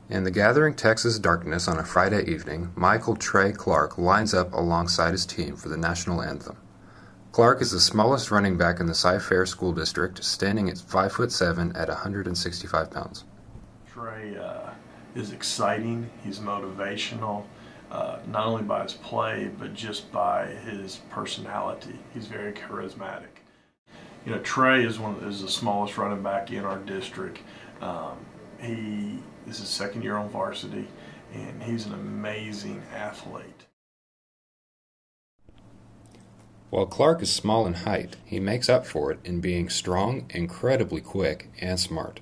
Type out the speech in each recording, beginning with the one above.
In the gathering Texas darkness on a Friday evening, Michael Tre-Clark lines up alongside his team for the national anthem. Clark is the smallest running back in the Cy-Fair School District, standing at 5'7" at 165 pounds. Tre is exciting, he's motivational, not only by his play, but just by his personality. He's very charismatic. You know, Tre is the smallest running back in our district. He is his second year on varsity, and he's an amazing athlete. While Clark is small in height, he makes up for it in being strong, incredibly quick, and smart.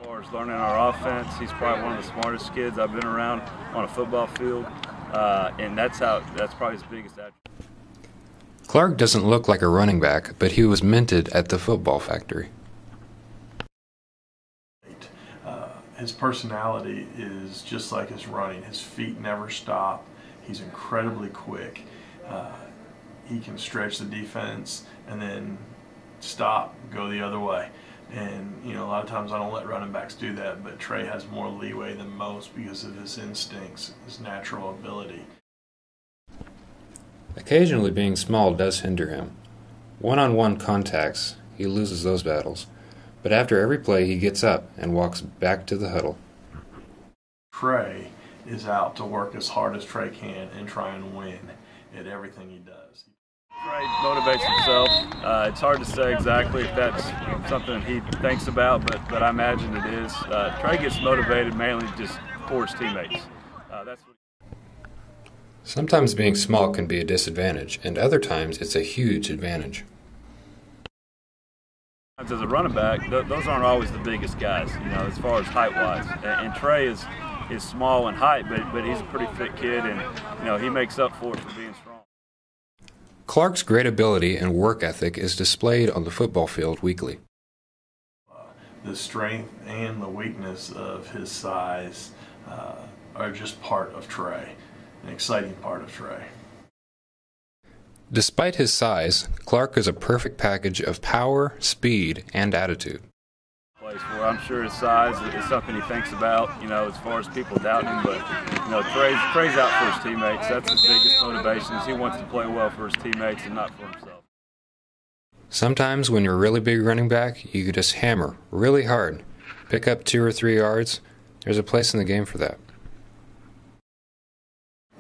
As far as learning our offense, he's probably one of the smartest kids I've been around on a football field, and that's probably his biggest attribute. Clark doesn't look like a running back, but he was minted at the football factory. His personality is just like his running. His feet never stop. He's incredibly quick. He can stretch the defense and then stop, go the other way. And you know, a lot of times I don't let running backs do that, but Tre has more leeway than most because of his instincts, his natural ability. Occasionally being small does hinder him. One-on-one contacts, he loses those battles. But after every play, he gets up and walks back to the huddle. Tre is out to work as hard as Tre can and try and win at everything he does. Tre motivates himself. It's hard to say exactly if that's something he thinks about, but I imagine it is. Tre gets motivated mainly just for his teammates. Sometimes being small can be a disadvantage, and other times it's a huge advantage. As a running back, those aren't always the biggest guys, you know, as far as height-wise. And Tre is small in height, but he's a pretty fit kid, and you know, he makes up for it for being strong. Clark's great ability and work ethic is displayed on the football field weekly. The strength and the weakness of his size are just part of Tre, an exciting part of Tre. Despite his size, Clark is a perfect package of power, speed, and attitude. I'm sure his size is something he thinks about, you know, as far as people doubting him, but you know, Tre's out for his teammates. That's his biggest motivation, is he wants to play well for his teammates and not for himself. Sometimes when you're a really big running back, you can just hammer really hard, pick up 2 or 3 yards. There's a place in the game for that.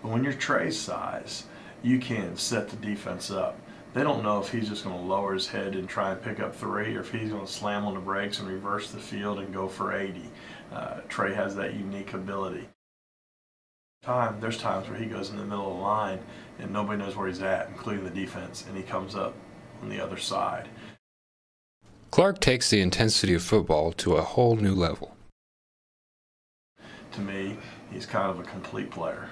But when you're Tre's size, you can set the defense up. They don't know if he's just going to lower his head and try and pick up 3, or if he's going to slam on the brakes and reverse the field and go for 80. Tre has that unique ability. There's times where he goes in the middle of the line and nobody knows where he's at, including the defense, and he comes up on the other side. Clark takes the intensity of football to a whole new level. To me, he's kind of a complete player.